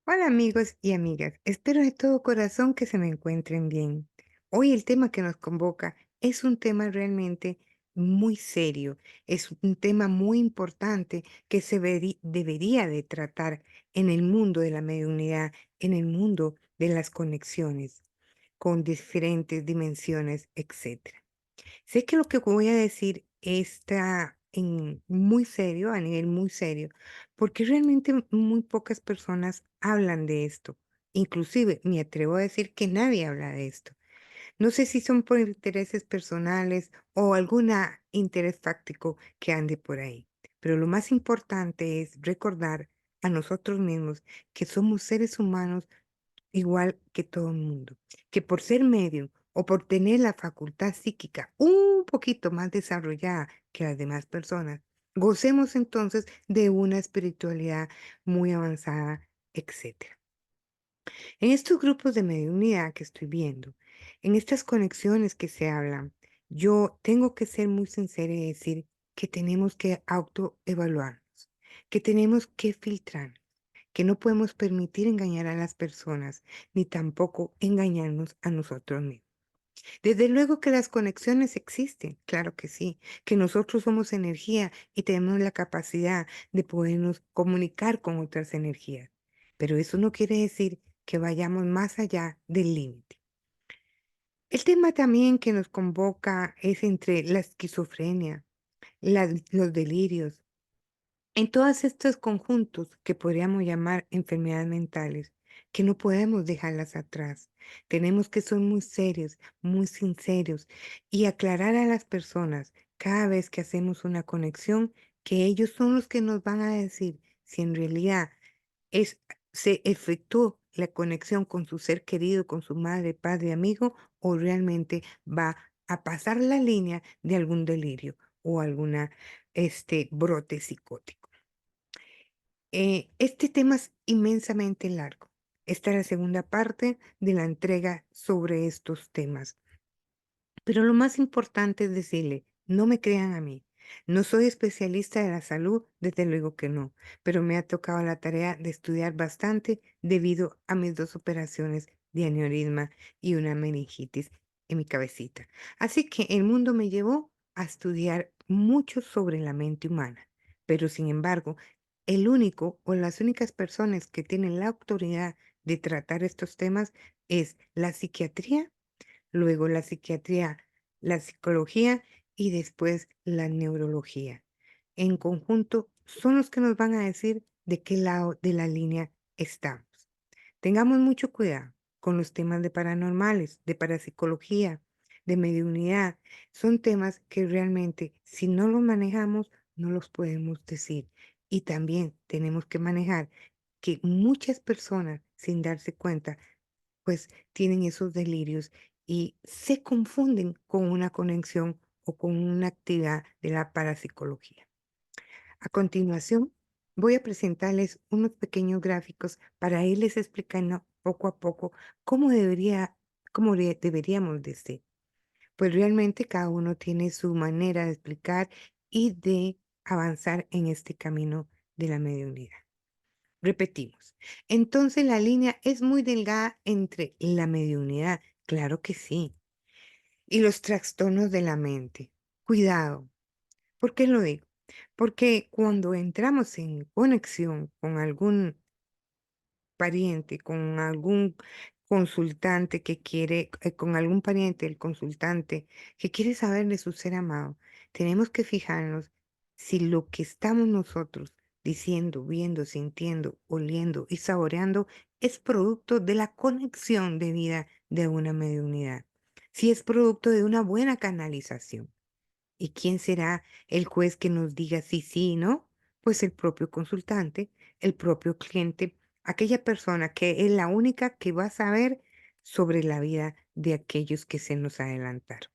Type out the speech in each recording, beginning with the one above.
Hola amigos y amigas, espero de todo corazón que se me encuentren bien. Hoy el tema que nos convoca es un tema realmente muy serio, es un tema muy importante que debería de tratar en el mundo de la mediunidad, en el mundo de las conexiones con diferentes dimensiones, etcétera. Sé que lo que voy a decir está en muy serio, a nivel muy serio, porque realmente muy pocas personas hablan de esto. Inclusive, me atrevo a decir que nadie habla de esto. No sé si son por intereses personales o algún interés fáctico que ande por ahí. Pero lo más importante es recordar a nosotros mismos que somos seres humanos igual que todo el mundo, que por ser medium o por tener la facultad psíquica un poquito más desarrollada que las demás personas, gocemos entonces de una espiritualidad muy avanzada, etcétera. En estos grupos de mediunidad que estoy viendo, en estas conexiones que se hablan, yo tengo que ser muy sincera y decir que tenemos que autoevaluarnos, que tenemos que filtrar, que no podemos permitir engañar a las personas, ni tampoco engañarnos a nosotros mismos. Desde luego que las conexiones existen, claro que sí, que nosotros somos energía y tenemos la capacidad de podernos comunicar con otras energías, pero eso no quiere decir que vayamos más allá del límite. El tema también que nos convoca es entre la esquizofrenia, los delirios, en todos estos conjuntos que podríamos llamar enfermedades mentales, que no podemos dejarlas atrás. Tenemos que ser muy serios, muy sinceros y aclarar a las personas cada vez que hacemos una conexión que ellos son los que nos van a decir si en realidad es, se efectuó la conexión con su ser querido, con su madre, padre, amigo, o realmente va a pasar la línea de algún delirio o alguna brote psicótico. Este tema es inmensamente largo. Esta es la segunda parte de la entrega sobre estos temas. Pero lo más importante es decirle, no me crean a mí. No soy especialista de la salud, desde luego que no, pero me ha tocado la tarea de estudiar bastante debido a mis dos operaciones de aneurisma y una meningitis en mi cabecita. Así que el mundo me llevó a estudiar mucho sobre la mente humana. Pero sin embargo, el único o las únicas personas que tienen la autoridad de tratar estos temas es la psiquiatría, luego la psiquiatría, la psicología y después la neurología. En conjunto, son los que nos van a decir de qué lado de la línea estamos. Tengamos mucho cuidado con los temas de paranormales, de parapsicología, de mediunidad. Son temas que realmente, si no los manejamos, no los podemos decir. Y también tenemos que manejar que muchas personas, sin darse cuenta, pues tienen esos delirios y se confunden con una conexión o con una actividad de la parapsicología. A continuación, voy a presentarles unos pequeños gráficos para irles explicando poco a poco cómo deberíamos de ser. Pues realmente cada uno tiene su manera de explicar y de avanzar en este camino de la mediunidad. Repetimos. Entonces la línea es muy delgada entre la mediunidad, claro que sí, y los trastornos de la mente. Cuidado. ¿Por qué lo digo? Porque cuando entramos en conexión con algún pariente, con algún consultante que quiere, con algún pariente, el consultante que quiere saber de su ser amado, tenemos que fijarnos si lo que estamos nosotros diciendo, viendo, sintiendo, oliendo y saboreando es producto de la conexión de vida de una mediunidad, si es producto de una buena canalización. ¿Y quién será el juez que nos diga sí, sí y no? Pues el propio consultante, el propio cliente, aquella persona que es la única que va a saber sobre la vida de aquellos que se nos adelantaron.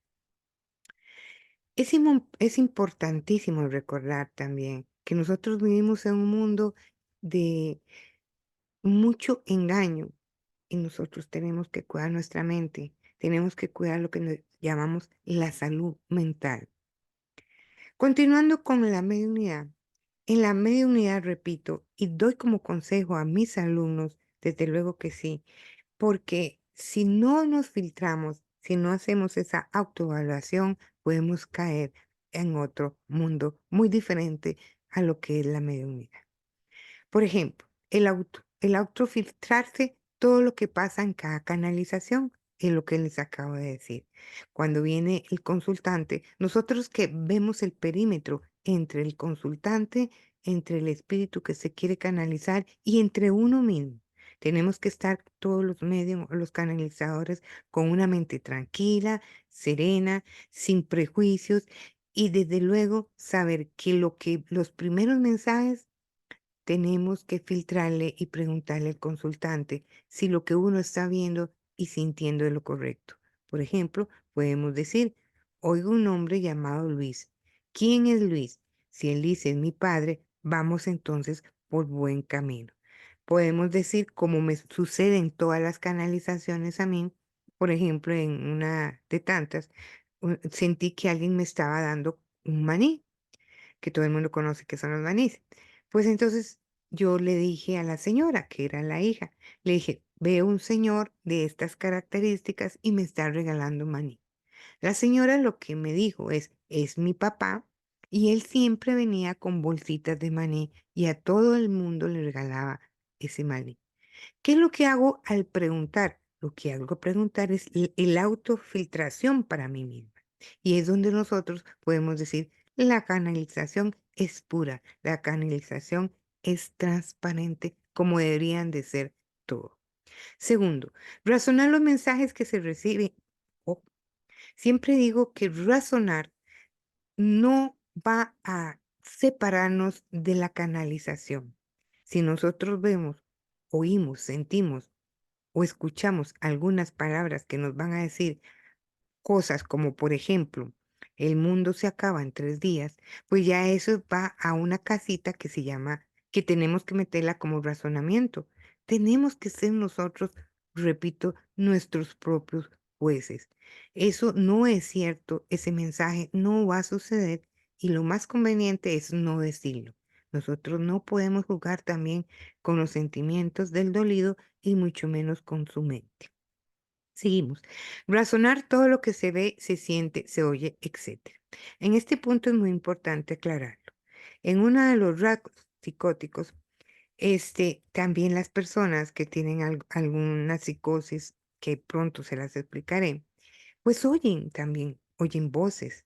Es importantísimo recordar también que nosotros vivimos en un mundo de mucho engaño y nosotros tenemos que cuidar nuestra mente, tenemos que cuidar lo que nos llamamos la salud mental. Continuando con la mediunidad, en la mediunidad repito y doy como consejo a mis alumnos desde luego que sí. Porque si no nos filtramos, si no hacemos esa autoevaluación, podemos caer en otro mundo muy diferente a lo que es la mediunidad. Por ejemplo, el autofiltrarse todo lo que pasa en cada canalización, es lo que les acabo de decir. Cuando viene el consultante, nosotros que vemos el perímetro entre el consultante, entre el espíritu que se quiere canalizar y entre uno mismo. Tenemos que estar todos los medios, los canalizadores, con una mente tranquila, serena, sin prejuicios y desde luego saber que los primeros mensajes tenemos que filtrarle y preguntarle al consultante si lo que uno está viendo y sintiendo es lo correcto. Por ejemplo, podemos decir, oigo un hombre llamado Luis. ¿Quién es Luis? Si él dice es mi padre, vamos entonces por buen camino. Podemos decir, como me sucede en todas las canalizaciones a mí, por ejemplo, en una de tantas, sentí que alguien me estaba dando un maní que todo el mundo conoce que son los manís. Pues entonces yo le dije a la señora, que era la hija, le dije, veo un señor de estas características y me está regalando maní. La señora lo que me dijo es mi papá y él siempre venía con bolsitas de maní y a todo el mundo le regalaba ese maní. ¿Qué es lo que hago al preguntar? Lo que hago al preguntar es el autofiltración para mí misma. Y es donde nosotros podemos decir, la canalización es pura, la canalización es transparente, como deberían de ser todo. Segundo, razonar los mensajes que se reciben. Oh, siempre digo que razonar no va a separarnos de la canalización. Si nosotros vemos, oímos, sentimos o escuchamos algunas palabras que nos van a decir cosas como, por ejemplo, el mundo se acaba en 3 días, pues ya eso va a una casita que se llama, que tenemos que meterla como razonamiento. Tenemos que ser nosotros, repito, nuestros propios jueces. Eso no es cierto, ese mensaje no va a suceder y lo más conveniente es no decirlo. Nosotros no podemos jugar también con los sentimientos del dolido y mucho menos con su mente. Seguimos. Razonar todo lo que se ve, se siente, se oye, etcétera. En este punto es muy importante aclararlo. En uno de los rasgos psicóticos, también las personas que tienen alguna psicosis, que pronto se las explicaré, pues oyen también, oyen voces.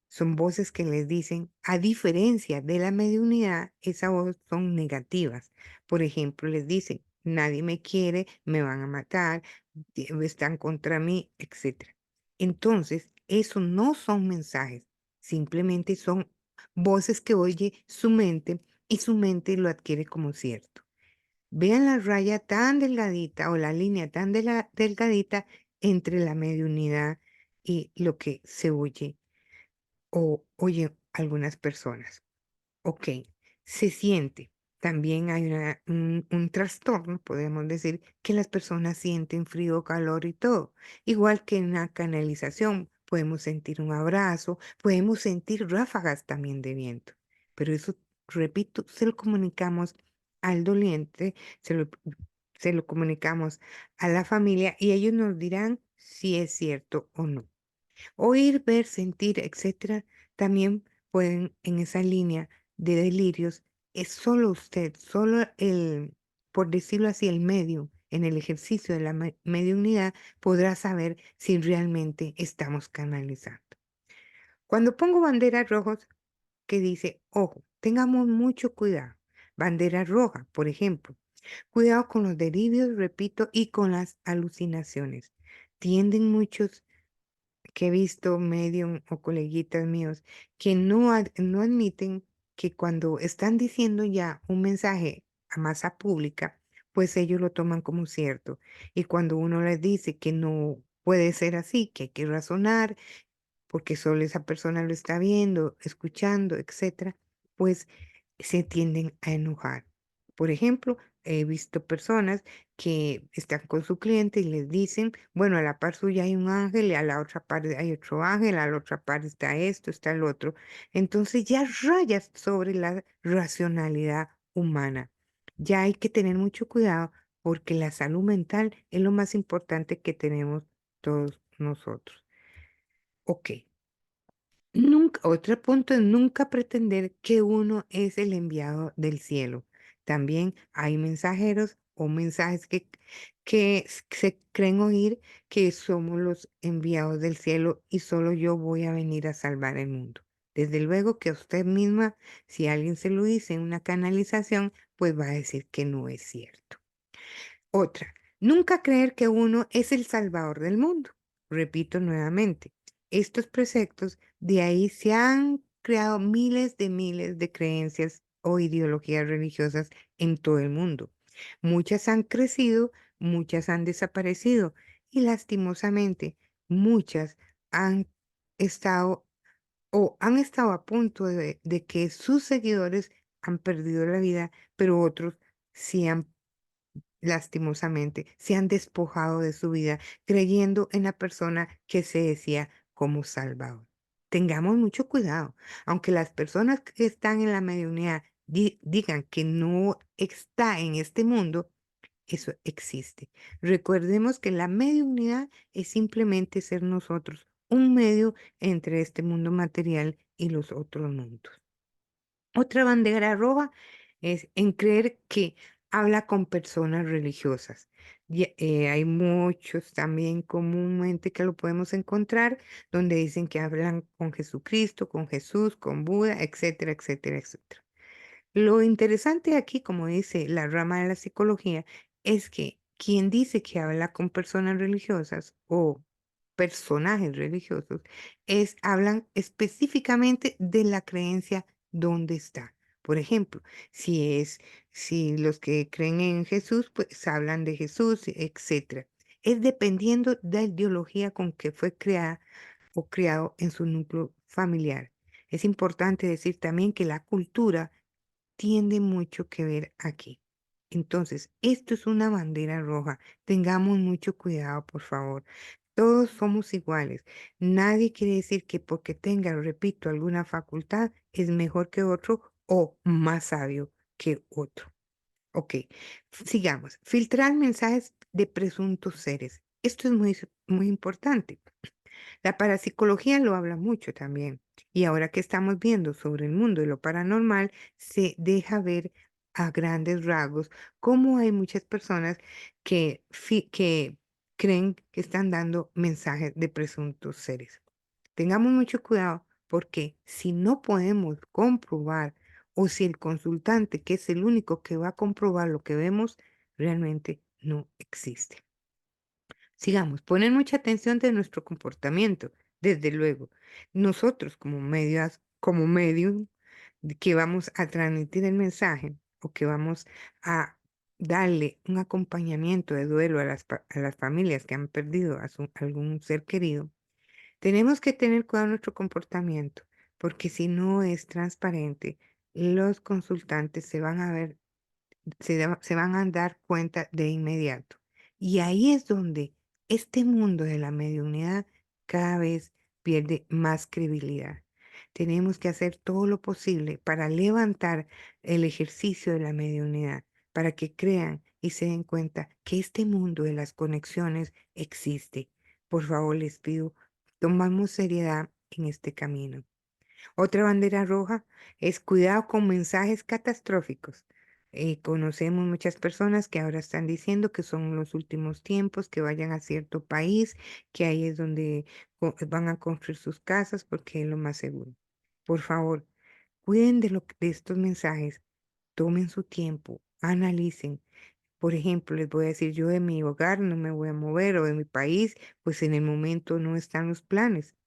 Son voces que les dicen, a diferencia de la mediunidad, esas voces son negativas. Por ejemplo, les dicen, nadie me quiere, me van a matar, están contra mí, etcétera. Entonces, eso no son mensajes, simplemente son voces que oye su mente y su mente lo adquiere como cierto. Vean la raya tan delgadita o la línea tan delgadita entre la mediunidad y lo que se oye o oye algunas personas. Ok, se siente. También hay un trastorno, podemos decir, que las personas sienten frío, calor y todo. Igual que en una canalización, podemos sentir un abrazo, podemos sentir ráfagas también de viento. Pero eso, repito, se lo comunicamos al doliente, se lo, se lo comunicamos a la familia y ellos nos dirán si es cierto o no. Oír, ver, sentir, etcétera, también pueden en esa línea de delirios, es solo usted, solo por decirlo así, el medio en el ejercicio de la mediunidad podrá saber si realmente estamos canalizando. Cuando pongo banderas rojas que dice, ojo, tengamos mucho cuidado. Bandera roja, por ejemplo. Cuidado con los delirios, repito, y con las alucinaciones. Tienden muchos que he visto medium o coleguitas míos que no admiten que cuando están diciendo ya un mensaje a masa pública, pues ellos lo toman como cierto. Y cuando uno les dice que no puede ser así, que hay que razonar, porque solo esa persona lo está viendo, escuchando, etcétera, pues se tienden a enojar. Por ejemplo, he visto personas que están con su cliente y les dicen, bueno, a la par suya hay un ángel y a la otra parte hay otro ángel, a la otra parte está esto, está el otro. Entonces ya rayas sobre la racionalidad humana. Ya hay que tener mucho cuidado porque la salud mental es lo más importante que tenemos todos nosotros. Ok. Nunca, otro punto es nunca pretender que uno es el enviado del cielo. También hay mensajeros o mensajes que se creen oír que somos los enviados del cielo y solo yo voy a venir a salvar el mundo. Desde luego que a usted misma, si alguien se lo dice en una canalización, pues va a decir que no es cierto. Otra, nunca creer que uno es el salvador del mundo. Repito nuevamente, estos preceptos de ahí se han creado miles de creencias o ideologías religiosas en todo el mundo. Muchas han crecido, muchas han desaparecido y lastimosamente muchas han estado han estado a punto de que sus seguidores han perdido la vida, pero otros sí han lastimosamente, se han despojado de su vida creyendo en la persona que se decía como Salvador. Tengamos mucho cuidado, aunque las personas que están en la mediunidad digan que no está en este mundo, eso existe. Recordemos que la mediunidad es simplemente ser nosotros un medio entre este mundo material y los otros mundos. Otra bandera roja es en creer que habla con personas religiosas. Hay muchos también comúnmente que lo podemos encontrar donde dicen que hablan con Jesucristo, con Jesús, con Buda, etcétera, etcétera, etcétera. Lo interesante aquí, como dice la rama de la psicología, es que quien dice que habla con personas religiosas o personajes religiosos hablan específicamente de la creencia donde está. Por ejemplo, si los que creen en Jesús, pues hablan de Jesús, etcétera. Es dependiendo de la ideología con que fue creada o criado en su núcleo familiar. Es importante decir también que la cultura tiene mucho que ver aquí. Entonces, esto es una bandera roja. Tengamos mucho cuidado, por favor. Todos somos iguales. Nadie quiere decir que porque tenga, repito, alguna facultad es mejor que otro o más sabio que otro. Ok, sigamos. Filtrar mensajes de presuntos seres. Esto es muy importante. La parapsicología lo habla mucho también. Y ahora que estamos viendo sobre el mundo de lo paranormal, se deja ver a grandes rasgos cómo hay muchas personas que creen que están dando mensajes de presuntos seres. Tengamos mucho cuidado porque si no podemos comprobar o si el consultante, que es el único que va a comprobar lo que vemos, realmente no existe. Sigamos, poner mucha atención de nuestro comportamiento, desde luego. Nosotros como medium que vamos a transmitir el mensaje o que vamos a darle un acompañamiento de duelo a a las familias que han perdido a algún ser querido, tenemos que tener cuidado nuestro comportamiento, porque si no es transparente, los consultantes se van a dar cuenta de inmediato. Y ahí es donde este mundo de la mediunidad cada vez pierde más credibilidad. Tenemos que hacer todo lo posible para levantar el ejercicio de la mediunidad, para que crean y se den cuenta que este mundo de las conexiones existe. Por favor, les pido, tomamos seriedad en este camino. Otra bandera roja es cuidado con mensajes catastróficos. Conocemos muchas personas que ahora están diciendo que son los últimos tiempos, que vayan a cierto país, que ahí es donde van a construir sus casas porque es lo más seguro. Por favor, cuiden de estos mensajes, tomen su tiempo, analicen. Por ejemplo, les voy a decir, yo de mi hogar no me voy a mover o de mi país, pues en el momento no están los planes.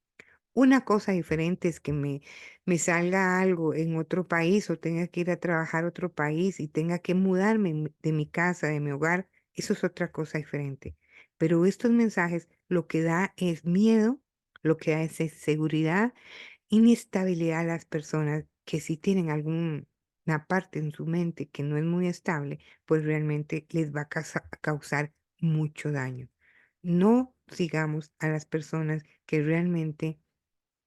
Una cosa diferente es que me salga algo en otro país o tenga que ir a trabajar a otro país y tenga que mudarme de mi casa, de mi hogar. Eso es otra cosa diferente. Pero estos mensajes lo que da es miedo, lo que da es seguridad, inestabilidad a las personas que si tienen alguna parte en su mente que no es muy estable, pues realmente les va a causar mucho daño. No sigamos a las personas que realmente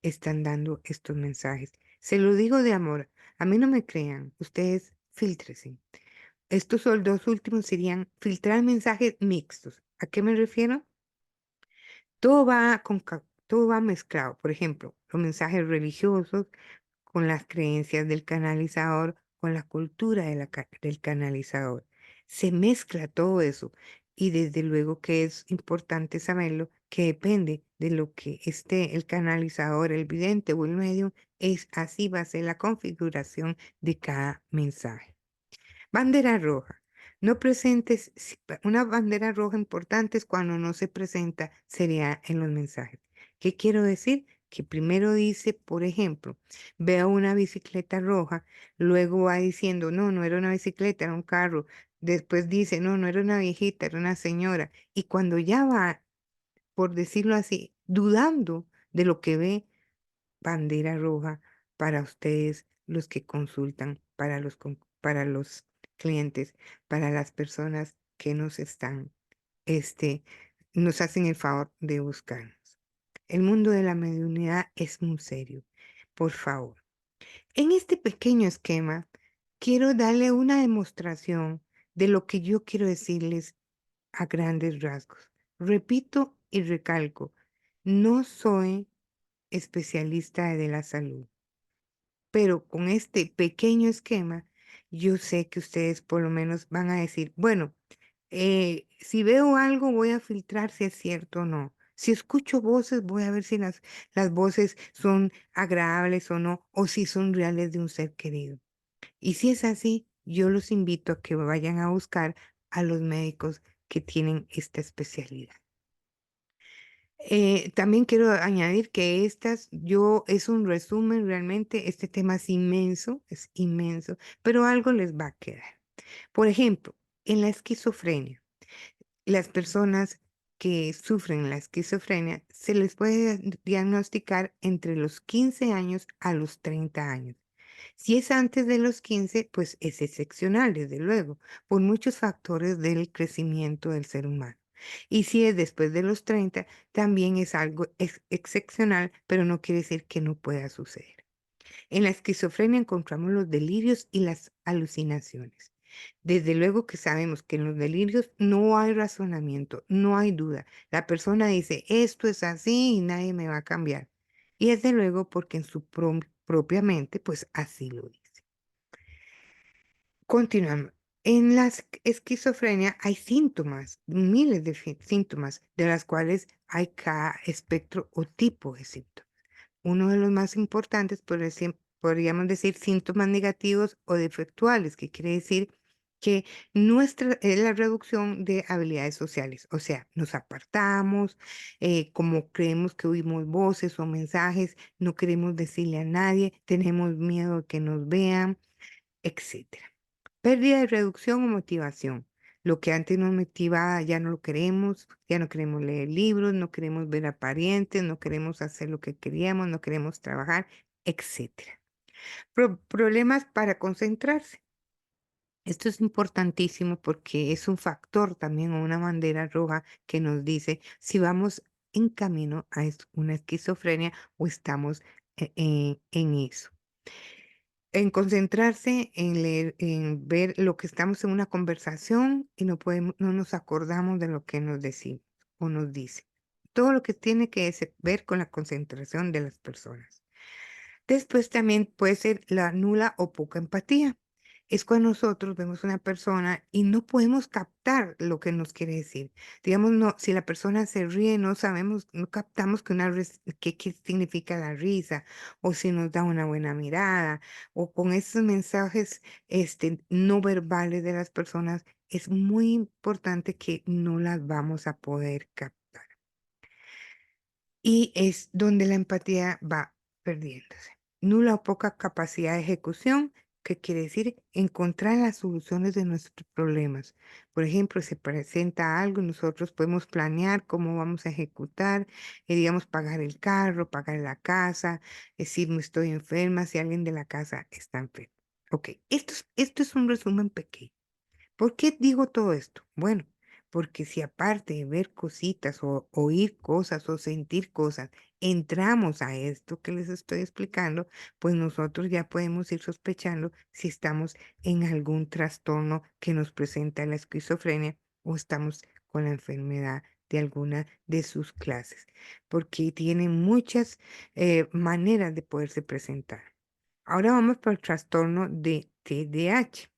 están dando estos mensajes. Se lo digo de amor. A mí no me crean. Ustedes filtren. Estos son 2 últimos serían filtrar mensajes mixtos. ¿A qué me refiero? Todo va mezclado. Por ejemplo, los mensajes religiosos con las creencias del canalizador, con la cultura del canalizador. Se mezcla todo eso y desde luego que es importante saberlo, que depende de lo que esté el canalizador, el vidente o el medium, es así va a ser la configuración de cada mensaje. Bandera roja. No presentes, una bandera roja importante es cuando no se presenta sería en los mensajes. ¿Qué quiero decir? Que primero dice, por ejemplo, veo una bicicleta roja, luego va diciendo, no, no era una bicicleta, era un carro. Después dice, no, no era una viejita, era una señora. Y cuando ya va, por decirlo así, dudando de lo que ve, bandera roja para ustedes, los que consultan, para los clientes, para las personas que este, nos hacen el favor de buscarnos. El mundo de la mediunidad es muy serio. Por favor. En este pequeño esquema, quiero darle una demostración de lo que yo quiero decirles a grandes rasgos. Repito y recalco, no soy especialista de la salud. Pero con este pequeño esquema, yo sé que ustedes por lo menos van a decir, bueno, si veo algo voy a filtrar si es cierto o no. Si escucho voces, voy a ver si las voces son agradables o no, o si son reales de un ser querido. Y si es así, yo los invito a que vayan a buscar a los médicos que tienen esta especialidad. También quiero añadir que es un resumen realmente, este tema es inmenso, pero algo les va a quedar. Por ejemplo, en la esquizofrenia, las personas que sufren la esquizofrenia se les puede diagnosticar entre los 15 años a los 30 años. Si es antes de los 15, pues es excepcional, desde luego, por muchos factores del crecimiento del ser humano. Y si es después de los 30, también es algo excepcional, pero no quiere decir que no pueda suceder. En la esquizofrenia encontramos los delirios y las alucinaciones. Desde luego que sabemos que en los delirios no hay razonamiento, no hay duda. La persona dice, esto es así y nadie me va a cambiar. Y desde luego porque en su propia mente, pues así lo dice. Continuamos. En la esquizofrenia hay síntomas, miles de síntomas, de las cuales hay cada espectro o tipo de síntomas. Uno de los más importantes podríamos decir síntomas negativos o defectuales, que quiere decir que nuestra es la reducción de habilidades sociales. O sea, nos apartamos, como creemos que oímos voces o mensajes, no queremos decirle a nadie, tenemos miedo de que nos vean, etcétera. Pérdida de reducción o motivación. Lo que antes nos motivaba ya no lo queremos, ya no queremos leer libros, no queremos ver a parientes, no queremos hacer lo que queríamos, no queremos trabajar, etcétera. Problemas para concentrarse. Esto es importantísimo porque es un factor también o una bandera roja que nos dice si vamos en camino a una esquizofrenia o estamos en eso. En concentrarse, en leer, en ver lo que estamos en una conversación y no nos acordamos de lo que nos decimos o nos dice. Todo lo que tiene que ver con la concentración de las personas. Después también puede ser la nula o poca empatía. Es cuando nosotros vemos una persona y no podemos captar lo que nos quiere decir. Digamos, no, si la persona se ríe, no sabemos, no captamos qué significa la risa, o si nos da una buena mirada, o con esos mensajes no verbales de las personas, es muy importante que no las vamos a poder captar. Y es donde la empatía va perdiéndose. Nula o poca capacidad de ejecución, que quiere decir encontrar las soluciones de nuestros problemas. Por ejemplo, se presenta algo y nosotros podemos planear cómo vamos a ejecutar, digamos, pagar el carro, pagar la casa, si me estoy enferma, si alguien de la casa está enfermo. Ok, esto es un resumen pequeño. ¿Por qué digo todo esto? Bueno, porque si aparte de ver cositas o oír cosas o sentir cosas, entramos a esto que les estoy explicando, pues nosotros ya podemos ir sospechando si estamos en algún trastorno que nos presenta la esquizofrenia o estamos con la enfermedad de alguna de sus clases, porque tiene muchas maneras de poderse presentar. Ahora vamos por el trastorno de TDAH.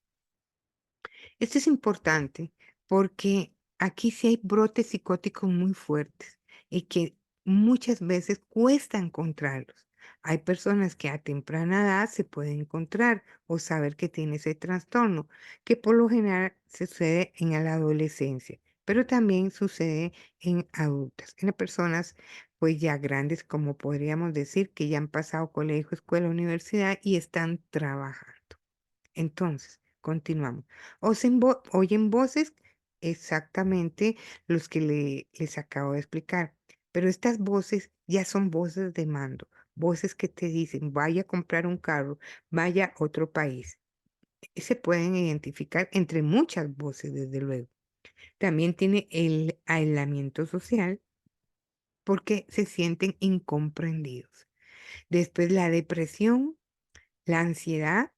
Esto es importante porque aquí sí hay brotes psicóticos muy fuertes y que muchas veces cuesta encontrarlos. Hay personas que a temprana edad se pueden encontrar o saber que tiene ese trastorno, que por lo general sucede en la adolescencia, pero también sucede en adultas, en las personas pues ya grandes, como podríamos decir, que ya han pasado colegio, escuela, universidad y están trabajando. Entonces, continuamos. Oyen voces exactamente los que les acabo de explicar, pero estas voces ya son voces de mando, voces que te dicen, vaya a comprar un carro, vaya a otro país. Se pueden identificar entre muchas voces, desde luego. También tiene el aislamiento social porque se sienten incomprendidos. Después la depresión, la ansiedad,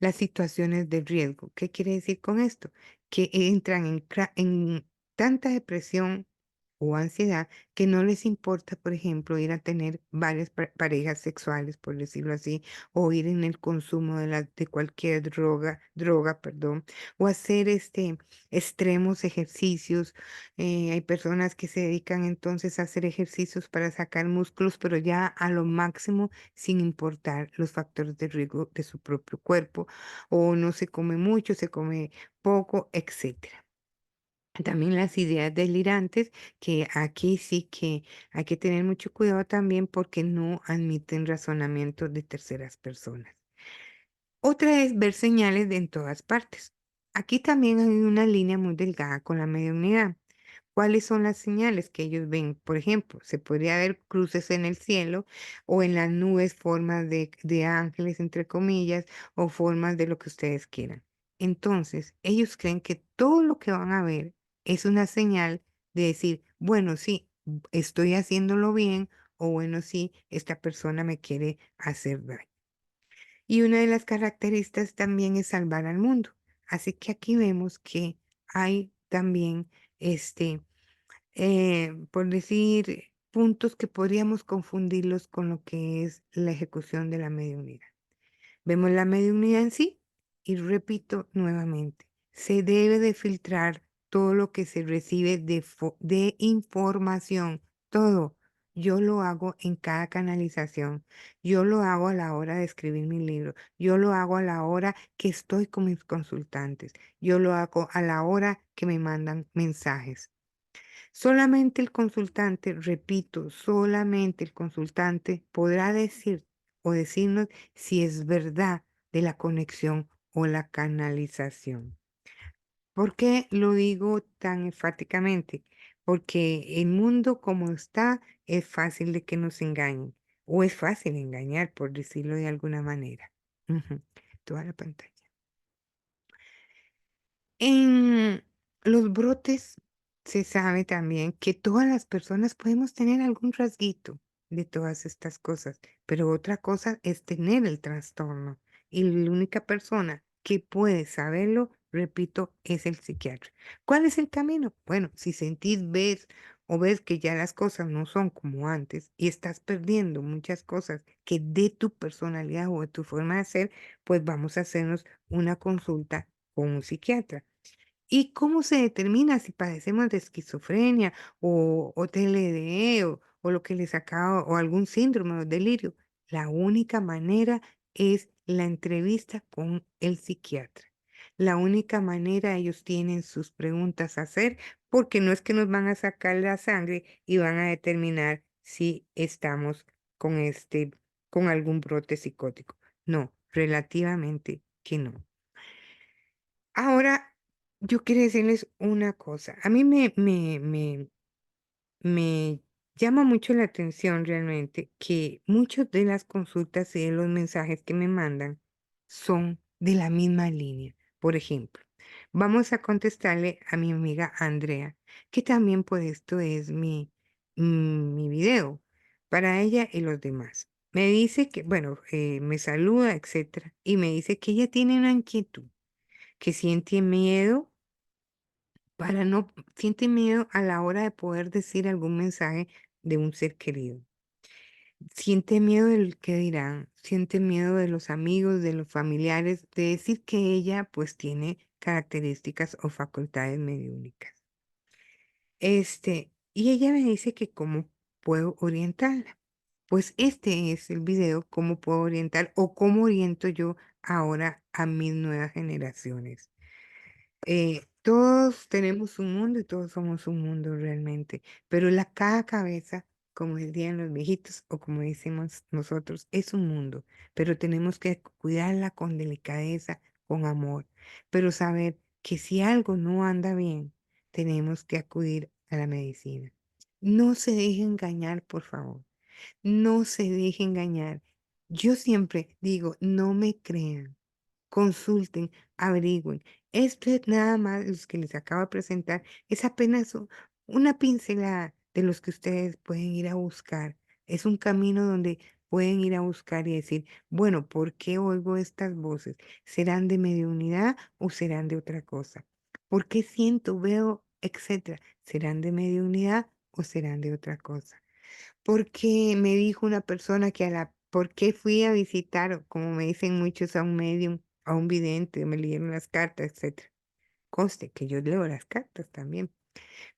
las situaciones de riesgo. ¿Qué quiere decir con esto? Que entran en tanta depresión o ansiedad que no les importa, por ejemplo, ir a tener varias parejas sexuales, por decirlo así, o ir en el consumo de cualquier droga, perdón, o hacer extremos ejercicios. Hay personas que se dedican entonces a hacer ejercicios para sacar músculos, pero ya a lo máximo sin importar los factores de riesgo de su propio cuerpo, o no se come mucho, se come poco, etcétera. También las ideas delirantes, que aquí sí que hay que tener mucho cuidado también porque no admiten razonamiento de terceras personas. Otra es ver señales en todas partes. Aquí también hay una línea muy delgada con la mediunidad. ¿Cuáles son las señales que ellos ven? Por ejemplo, se podría ver cruces en el cielo o en las nubes, formas de ángeles, entre comillas, o formas de lo que ustedes quieran. Entonces, ellos creen que todo lo que van a ver es una señal de decir, bueno, sí, estoy haciéndolo bien, o bueno, sí, esta persona me quiere hacer daño. Y una de las características también es salvar al mundo. Así que aquí vemos que hay también, por decir, puntos que podríamos confundirlos con lo que es la ejecución de la mediunidad. Vemos la mediunidad en sí y repito nuevamente, se debe de filtrar todo lo que se recibe de información, todo. Yo lo hago en cada canalización, yo lo hago a la hora de escribir mi libro, yo lo hago a la hora que estoy con mis consultantes, yo lo hago a la hora que me mandan mensajes. Solamente el consultante, repito, solamente el consultante podrá decir o decirnos si es verdad de la conexión o la canalización. ¿Por qué lo digo tan enfáticamente? Porque el mundo como está es fácil de que nos engañen o es fácil engañar, por decirlo de alguna manera. Ujú. Toda la pantalla. En los brotes se sabe también que todas las personas podemos tener algún rasguito de todas estas cosas, pero otra cosa es tener el trastorno. Y la única persona que puede saberlo, repito, es el psiquiatra. ¿Cuál es el camino? Bueno, si sentís, ves que ya las cosas no son como antes y estás perdiendo muchas cosas que de tu personalidad o de tu forma de ser, pues vamos a hacernos una consulta con un psiquiatra. ¿Y cómo se determina si padecemos de esquizofrenia o TLD o lo que les acabo, o algún síndrome o delirio? La única manera es la entrevista con el psiquiatra. La única manera, ellos tienen sus preguntas a hacer, porque no es que nos van a sacar la sangre y van a determinar si estamos con con algún brote psicótico. No, relativamente que no. Ahora, yo quiero decirles una cosa. A mí me llama mucho la atención realmente que muchas de las consultas y de los mensajes que me mandan son de la misma línea. Por ejemplo, vamos a contestarle a mi amiga Andrea, que también por esto es mi video. para ella y los demás. Me dice que, bueno, me saluda, etcétera, y me dice que ella tiene una inquietud, que siente miedo a la hora de poder decir algún mensaje de un ser querido. Siente miedo del que dirán, siente miedo de los amigos, de los familiares, de decir que ella pues tiene características o facultades mediúnicas. Y ella me dice que cómo puedo orientarla. Pues este es el video, cómo puedo orientar o cómo oriento yo ahora a mis nuevas generaciones. Todos tenemos un mundo y todos somos un mundo realmente, pero cada cabeza, como dirían los viejitos o como decimos nosotros, es un mundo, pero tenemos que cuidarla con delicadeza, con amor, pero saber que si algo no anda bien, tenemos que acudir a la medicina. No se deje engañar, por favor. No se deje engañar. Yo siempre digo, no me crean. Consulten, averigüen. Esto es nada más los que les acabo de presentar, es apenas una pincelada de los que ustedes pueden ir a buscar. Es un camino donde pueden ir a buscar y decir, bueno, ¿por qué oigo estas voces? ¿Serán de mediunidad o serán de otra cosa? ¿Por qué siento, veo, etcétera? ¿Serán de mediunidad o serán de otra cosa? Porque me dijo una persona que ¿por qué fui a visitar, como me dicen muchos, a un medium, a un vidente, me leyeron las cartas, etcétera? Conste que yo leo las cartas también,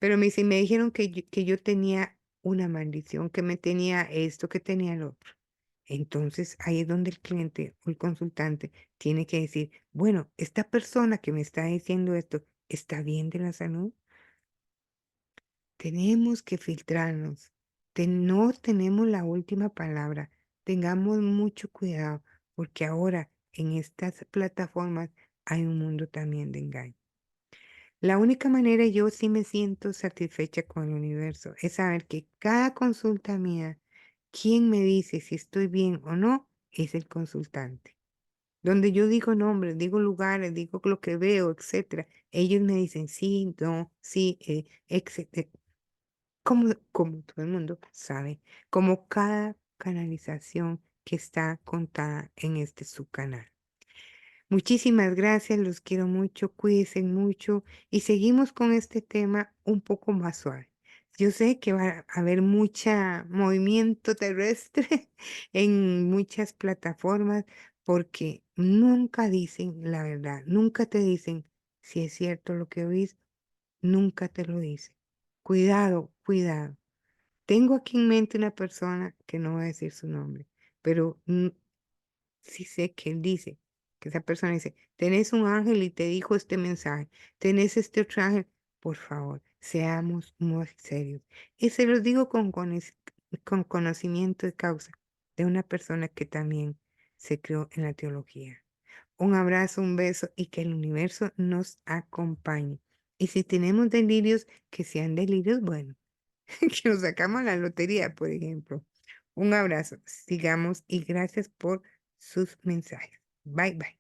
pero me dijeron que yo tenía una maldición, que me tenía esto, que tenía lo otro. Entonces, ahí es donde el cliente o el consultante tiene que decir, bueno, esta persona que me está diciendo esto, ¿está bien de la salud? Tenemos que filtrarnos. No tenemos la última palabra. Tengamos mucho cuidado, porque ahora en estas plataformas hay un mundo también de engaño. La única manera yo sí me siento satisfecha con el universo es saber que cada consulta mía, quien me dice si estoy bien o no, es el consultante. Donde yo digo nombres, digo lugares, digo lo que veo, etcétera. Ellos me dicen sí, no, sí, etcétera. Como todo el mundo sabe, como cada canalización que está contada en este subcanal. Muchísimas gracias, los quiero mucho, cuídense mucho y seguimos con este tema un poco más suave. Yo sé que va a haber mucha movimiento terrestre en muchas plataformas porque nunca dicen la verdad, nunca te dicen si es cierto lo que oís, nunca te lo dicen. Cuidado, cuidado. Tengo aquí en mente una persona que no voy a decir su nombre, pero sí sé que él dice, que esa persona dice, tenés un ángel y te dijo este mensaje, tenés este otro ángel, por favor, seamos muy serios. Y se los digo con conocimiento de causa de una persona que también se creó en la teología. Un abrazo, un beso y que el universo nos acompañe. Y si tenemos delirios, que sean delirios buenos. Que nos sacamos la lotería, por ejemplo. Un abrazo, sigamos y gracias por sus mensajes. Bye bye.